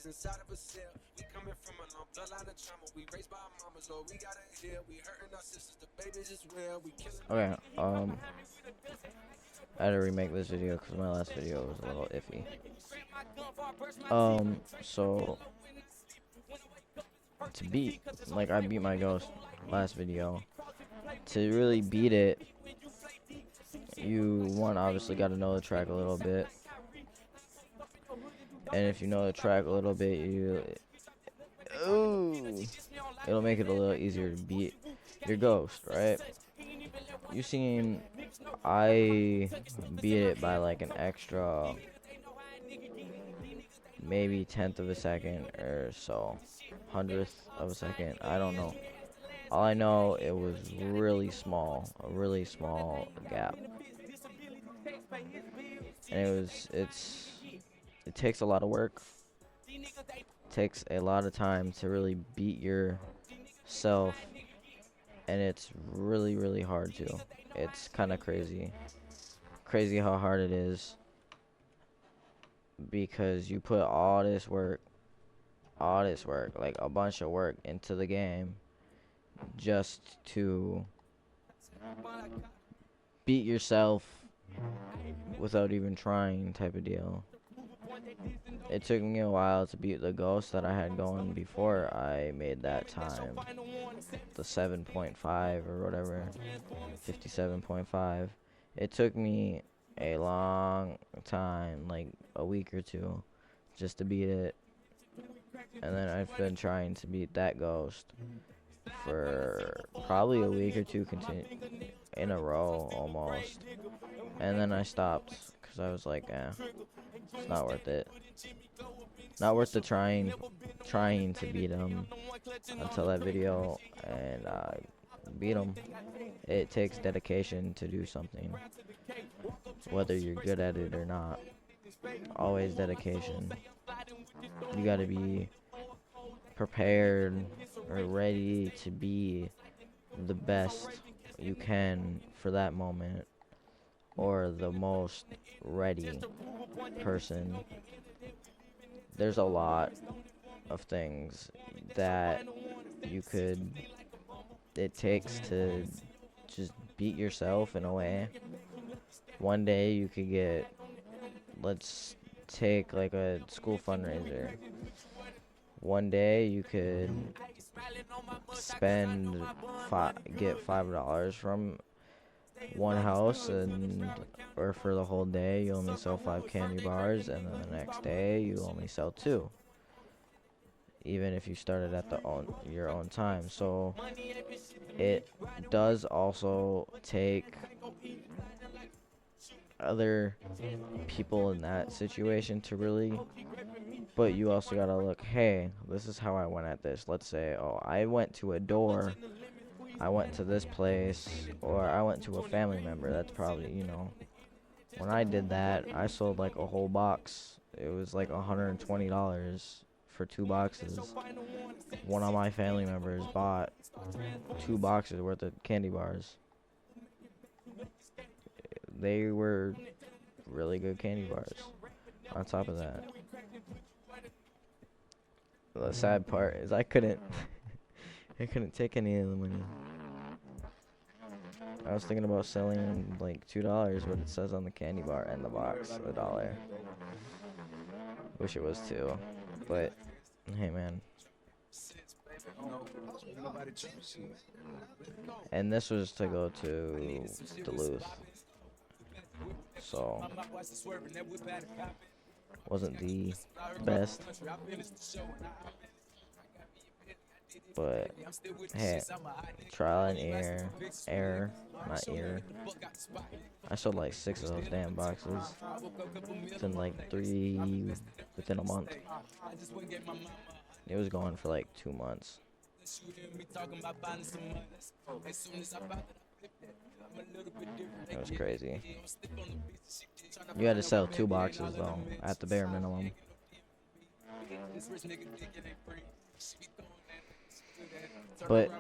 Okay, I had to remake this video because my last video was a little iffy. So to beat, like I beat my ghost last video. To really beat it, you obviously got to know the track a little bit, and if you know the track a little bit, it'll make it a little easier to beat your ghost, right? You seen I beat it by like an extra maybe tenth of a second or so, hundredth of a second. I don't know. All I know, it was really small, a really small gap, and it takes a lot of work. It takes a lot of time to really beat yourself, and it's really, really hard to. It's kind of crazy how hard it is, because you put all this work, like a bunch of work into the game just to beat yourself without even trying, type of deal. It took me a while to beat the ghost that I had going before I made that time, the 7.5 or whatever, 57.5. It took me a long time, like a week or two, just to beat it. And then I've been trying to beat that ghost for probably a week or two in a row almost. And then I stopped because I was like, it's not worth it. Not worth the trying to beat him until that video, and beat him. It takes dedication to do something, whether you're good at it or not. Always dedication. You gotta be prepared or ready to be the best you can for that moment, or the most ready person. There's a lot of things that it takes to just beat yourself in a way. One day you could get, let's take like a school fundraiser. One day you could get $5 from one house, or for the whole day you only sell 5 candy bars, and then the next day you only sell 2, even if you started at your own time. So it does also take other people in that situation to really, but you also gotta look, hey, this is how I went at this. Let's say, oh, I went to a door, I went to this place, or I went to a family member. That's probably, when I did that, I sold like a whole box. It was like $120 for 2 boxes. One of my family members bought 2 boxes worth of candy bars. They were really good candy bars. On top of that, the sad part is I couldn't I couldn't take any of the money. I was thinking about selling like $2, what it says on the candy bar and the box, $1. Wish it was 2, but hey, man. And this was to go to Duluth, so wasn't the best, but hey, trial and error, not error. I sold like 6 of those damn boxes within within a month. It was going for like 2 months. It was crazy. You had to sell 2 boxes though, at the bare minimum. But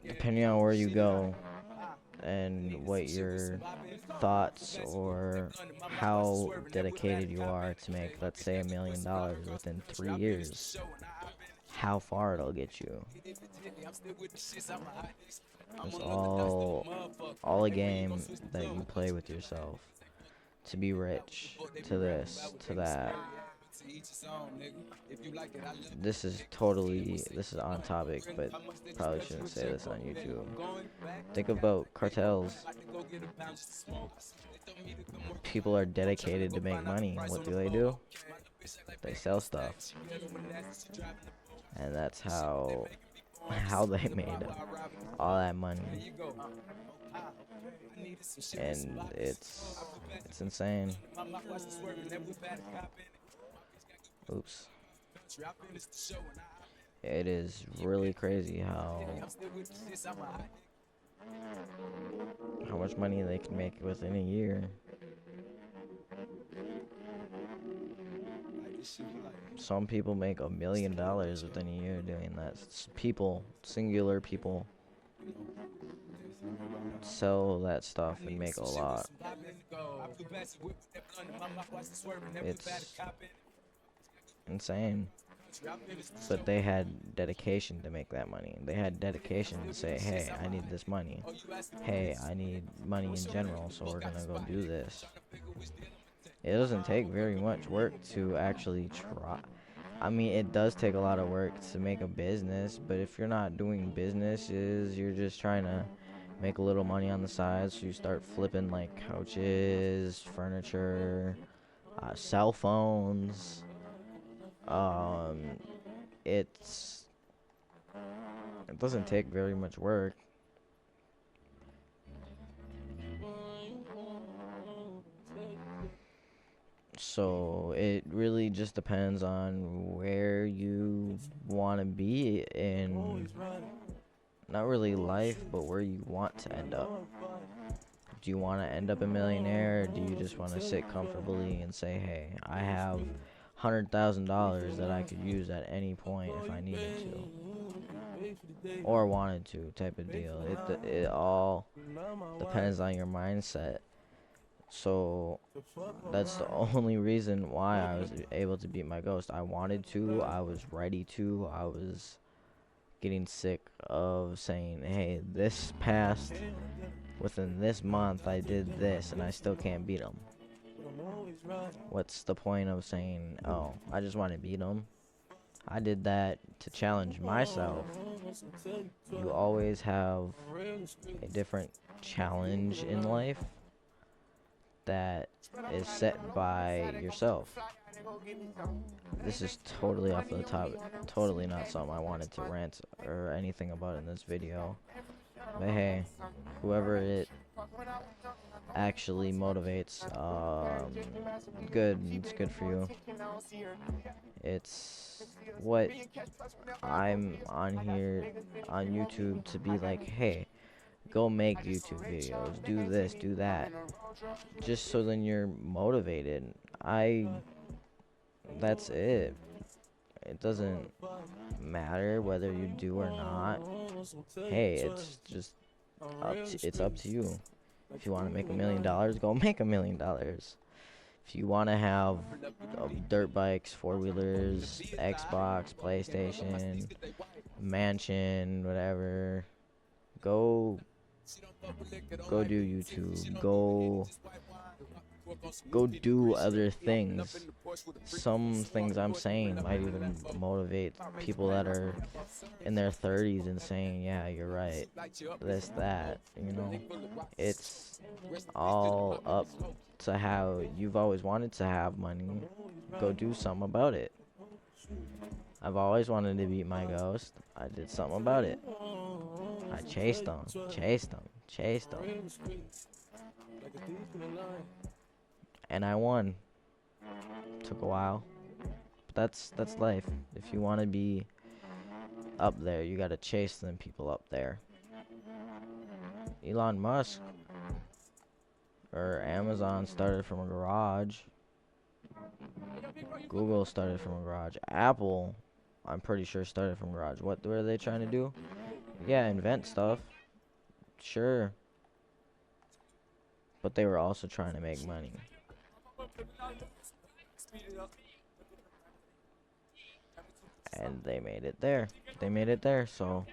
depending on where you go and what your thoughts or how dedicated you are to make, let's say, $1 million within 3 years, how far it'll get you. It's all a game that you play with yourself to be rich, to this, to that. This is on topic, but probably shouldn't say this on YouTube. Think about cartels. People are dedicated to make money. What do? They sell stuff. And that's how they made all that money. And it's insane. Oops. It is really crazy how much money they can make within a year. Some people make $1 million within a year doing that. People, singular people, sell that stuff and make a lot. It's insane. But they had dedication to make that money. They had dedication to say, hey, I need this money. Hey, I need money in general, so we're gonna go do this. It doesn't take very much work to actually try. I mean, it does take a lot of work to make a business, but if you're not doing businesses, you're just trying to make a little money on the side, so you start flipping like couches, furniture, cell phones. It doesn't take very much work. So it really just depends on where you want to be in, not really life, but where you want to end up. Do you want to end up a millionaire, or do you just want to sit comfortably and say, hey, I have $100,000 that I could use at any point if I needed to or wanted to, type of deal. It all depends on your mindset. So that's the only reason why I was able to beat my ghost. I wanted to, I was ready to, I was getting sick of saying, hey, this past, within this month I did this and I still can't beat him. What's the point of saying, oh, I just want to beat him? I did that to challenge myself. You always have a different challenge in life that is set by yourself. This is totally off the topic, totally not something I wanted to rant or anything about in this video. But hey, whoever it actually motivates, it's good for you. It's what I'm on here on YouTube to be like, hey, go make YouTube videos, do this, do that, just so then you're motivated. That's it. It doesn't matter whether you do or not. Hey, it's just it's up to you. If you want to make $1 million, go make $1 million. If you want to have dirt bikes, four-wheelers, Xbox, PlayStation, mansion, whatever, go do YouTube. Go do other things. Some things I'm saying might even motivate people that are in their 30s and saying, yeah, you're right, this, that, you know. It's all up to how you've always wanted to have money. Go do something about it. I've always wanted to beat my ghost. I did something about it. I chased them. And I won. Took a while. But that's life. If you want to be up there, you got to chase them people up there. Elon Musk or Amazon started from a garage. Google started from a garage. Apple I'm pretty sure started from garage. What were they trying to do? Yeah, invent stuff. Sure. But they were also trying to make money. And they made it there. They made it there, so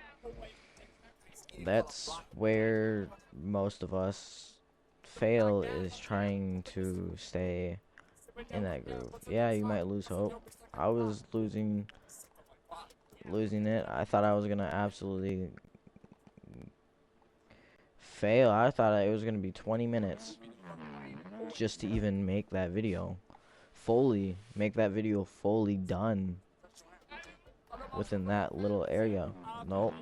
that's where most of us fail, is trying to stay in that groove. Yeah, you might lose hope. I was losing it. I thought I was gonna absolutely fail. I thought it was gonna be 20 minutes just to even make that video fully, make that video fully done within that little area. Nope.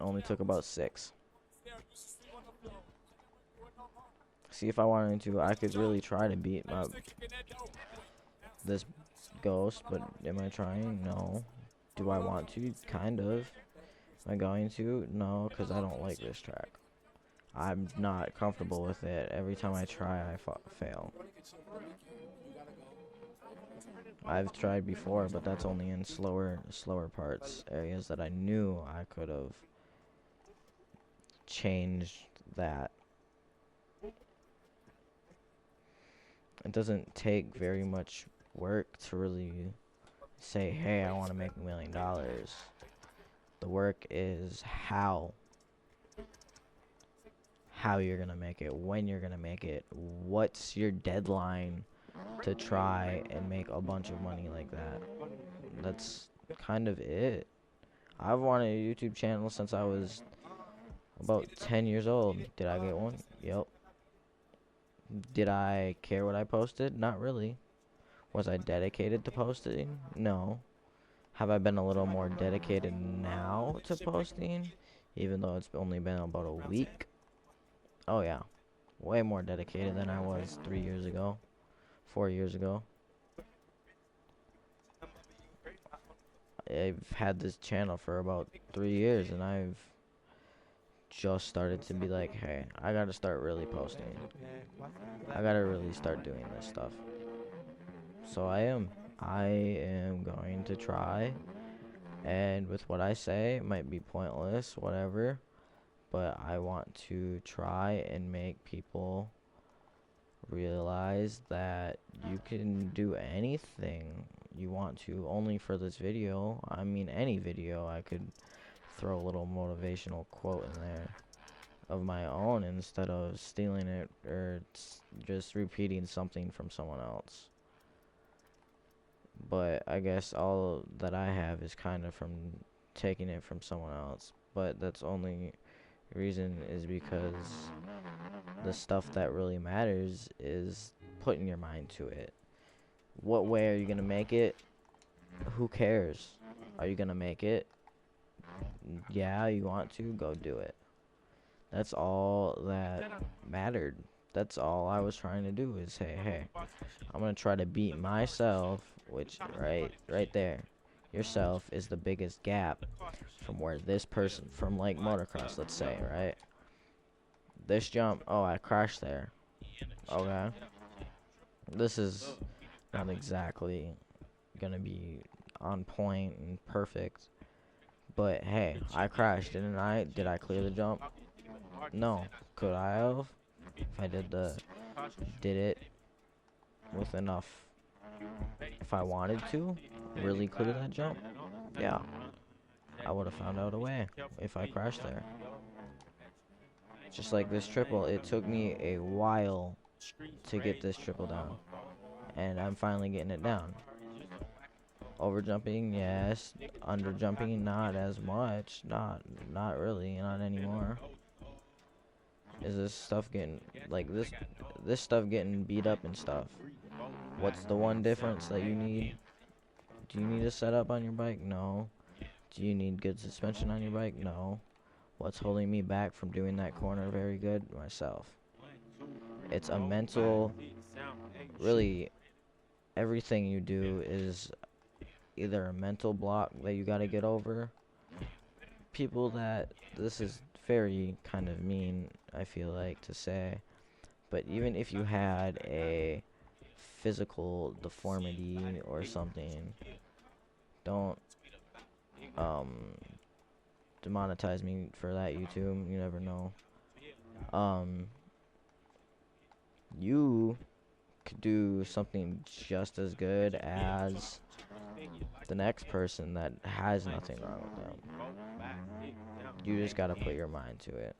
Only took about 6. See, if I wanted to, I could really try to beat this ghost, but am I trying? No. Do I want to? Kind of. Am I going to? No, because I don't like this track. I'm not comfortable with it. Every time I try, I fail. I've tried before, but that's only in slower parts, areas that I knew I could have changed that. It doesn't take very much work to really say, hey, I want to make $1 million. The work is how you're gonna make it, when you're gonna make it, what's your deadline to try and make a bunch of money like that. That's kind of it. I've wanted a YouTube channel since I was about 10 years old. Did I get one? Yep. Did I care what I posted? Not really. Was I dedicated to posting? No. Have I been a little more dedicated now to posting, even though it's only been about a week? Oh yeah. Way more dedicated than I was 3 years ago, 4 years ago. I've had this channel for about 3 years, and I've just started to be like, hey, I gotta start really posting. I gotta really start doing this stuff. So I am going to try, and with what I say, it might be pointless, whatever, but I want to try and make people realize that you can do anything you want to. Only for this video, I mean any video, I could throw a little motivational quote in there of my own instead of stealing it or just repeating something from someone else. But I guess all that I have is kind of from taking it from someone else, but that's only reason is because the stuff that really matters is putting your mind to it. What way are you gonna make it? Who cares? Are you gonna make it? Yeah, you want to? Go do it. That's all that mattered. That's all I was trying to do, is say, hey, I'm gonna try to beat myself, which right there, yourself is the biggest gap from where this person, from like motocross, let's say, right? This jump, oh, I crashed there. Okay. This is not exactly gonna be on point and perfect, but hey, I crashed, didn't I? Did I clear the jump? No. Could I have? If I did it with enough, if I wanted to really clear that jump, yeah, I would have found out a way if I crashed there. Just like this triple, it took me a while to get this triple down, and I'm finally getting it down. Over jumping, yes. Under jumping, not as much. Not really, not anymore. Is this stuff getting, like, this stuff getting beat up and stuff? What's the one difference that you need? Do you need a setup on your bike? No. Do you need good suspension on your bike? No. What's holding me back from doing that corner very good? Myself. It's a mental, really, everything you do is either a mental block that you gotta get over. People that, this is very kind of mean, I feel like, to say, but even if you had a physical deformity or something, Don't demonetize me for that, YouTube. You never know. You could do something just as good as the next person that has nothing wrong with them. You just gotta put your mind to it.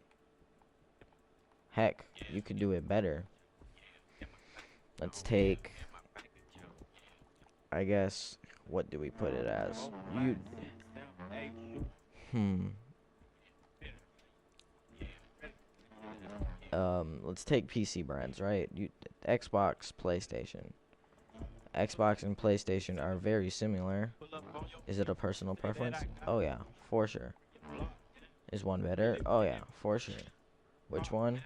Heck, you could do it better. Let's take, I guess, what do we put it as? Let's take PC brands, right? Xbox, PlayStation. Xbox and PlayStation are very similar. Is it a personal preference? Oh yeah, for sure. Is one better? Oh yeah, for sure. Which one?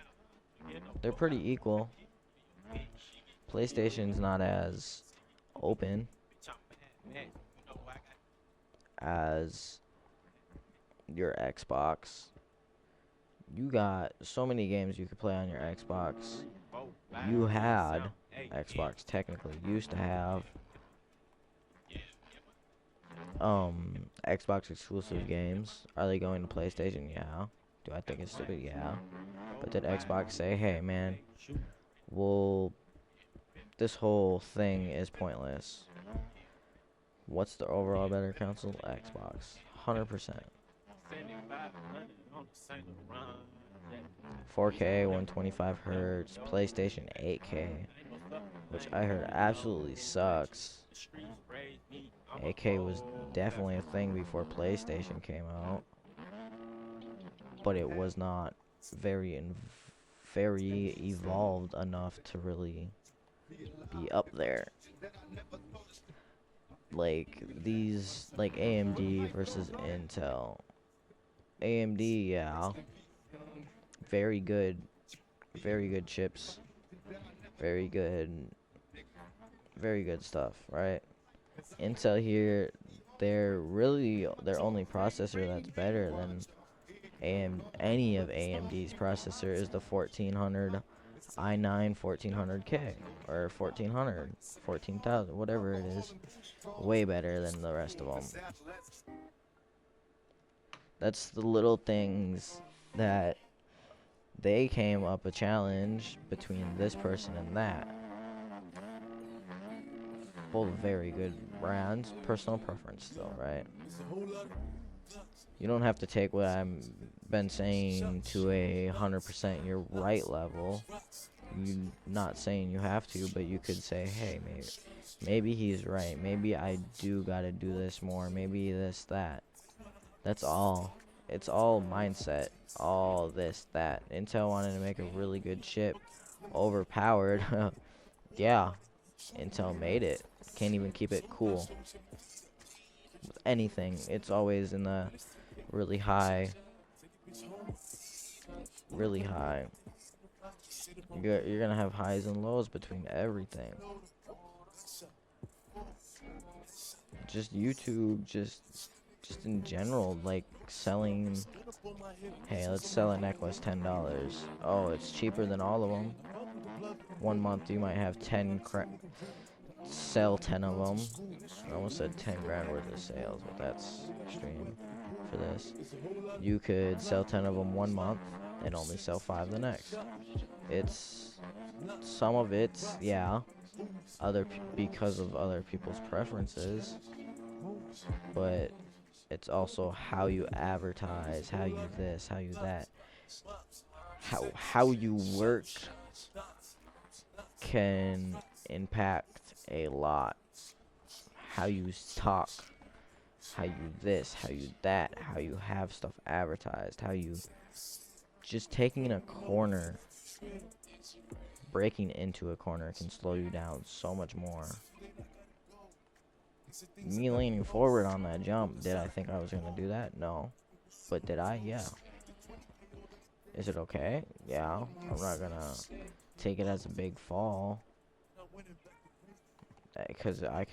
They're pretty equal. PlayStation's not as open as your Xbox. You got so many games you could play on your Xbox. You had Xbox technically used to have Xbox exclusive games. Are they going to PlayStation? Yeah. Do I think it's stupid? Yeah. But did Xbox say, hey man, this whole thing is pointless? What's the overall better console? Xbox. 100%. 4K, 125 hertz, PlayStation 8K, which I heard absolutely sucks. 8K was definitely a thing before PlayStation came out, but it was not very evolved enough to really be up there. Like these, like AMD versus Intel. AMD, yeah, very good chips, very good stuff, right? Intel here, their only processor that's better than any of AMD's processor is the 1400 i9 1400K or 14,000, whatever it is. Way better than the rest of them. That's the little things that they came up a challenge between this person and that. Both very good brands, personal preference though, right? You don't have to take what I've been saying to 100% your right level. You not saying you have to, but you could say, hey, maybe he's right. Maybe I do gotta do this more. Maybe this, that. That's all. It's all mindset. All this, that. Intel wanted to make a really good chip. Overpowered. Yeah. Intel made it. Can't even keep it cool. With anything. It's always in the really high. Really high. You're gonna have highs and lows between everything. Just YouTube, just in general, like selling. Hey, let's sell a necklace $10. Oh, it's cheaper than all of them. 1 month you might have sell 10 of them. I almost said 10 grand worth of sales, but that's extreme for this. You could sell 10 of them 1 month and only sell 5 the next. It's some of it's, yeah, because of other people's preferences, but it's also how you advertise, how you this, how you that, how you work can impact a lot. How you talk, how you this, how you that, how you have stuff advertised, how you just taking a corner, breaking into a corner can slow you down so much more. Me leaning forward on that jump, did I think I was going to do that? No. But did I? Yeah. Is it okay? Yeah. I'm not going to take it as a big fall. Because I've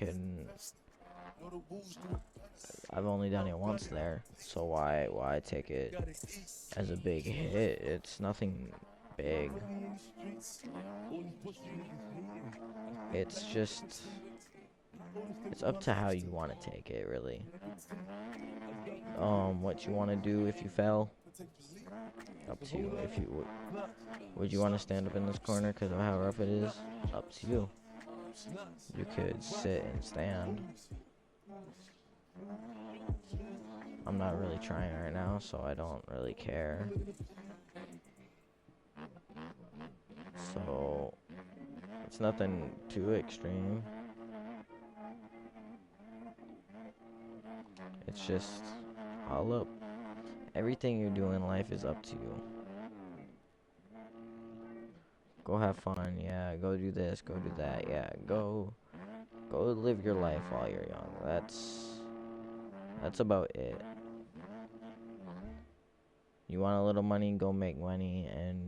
only done it once there. So why take it as a big hit? It's nothing big. It's just It's up to how you want to take it, really. What you want to do if you fell, up to you. If you would you want to stand up in this corner because of how rough it is? Up to you. You could sit and stand. I'm not really trying right now, so I don't really care. So it's nothing too extreme. It's just all up. Everything you do in life is up to you. Go have fun, yeah. Go do this, go do that, yeah. Go live your life while you're young. That's about it. You want a little money, go make money and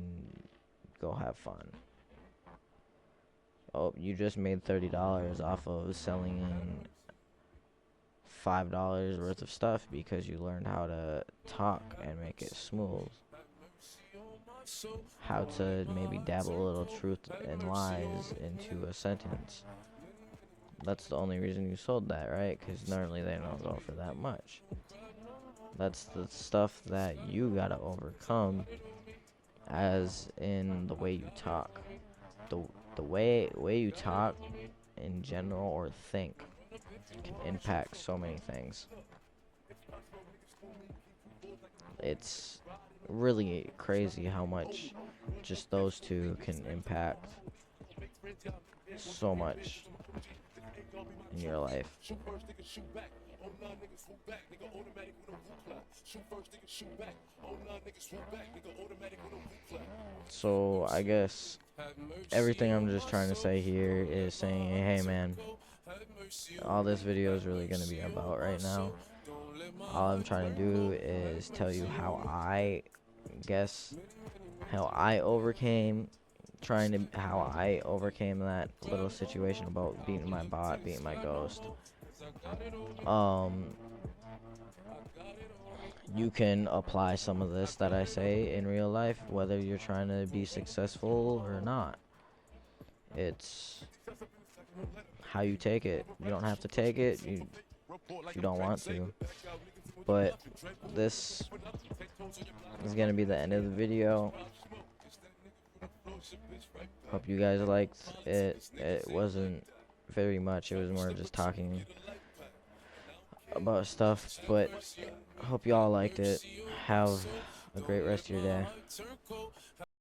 go have fun. Oh, you just made $30 off of selling $5 worth of stuff because you learned how to talk and make it smooth. How to maybe dabble a little truth and lies into a sentence. That's the only reason you sold that, right? Because normally they don't go for that much. That's the stuff that you gotta overcome, as in the way you talk. The way you talk in general or think can impact so many things. It's really crazy how much just those two can impact so much in your life. So I guess everything I'm just trying to say here is saying, hey man, all this video is really going to be about right now. All I'm trying to do is tell you how I overcame how I overcame that little situation about beating my bot, beating my ghost. You can apply some of this that I say in real life, whether you're trying to be successful or not. It's how you take it. You don't have to take it if you don't want to. But this is gonna be the end of the video. Hope you guys liked it. It wasn't very much. It was more just talking about stuff, but hope y'all liked it. Have a great rest of your day.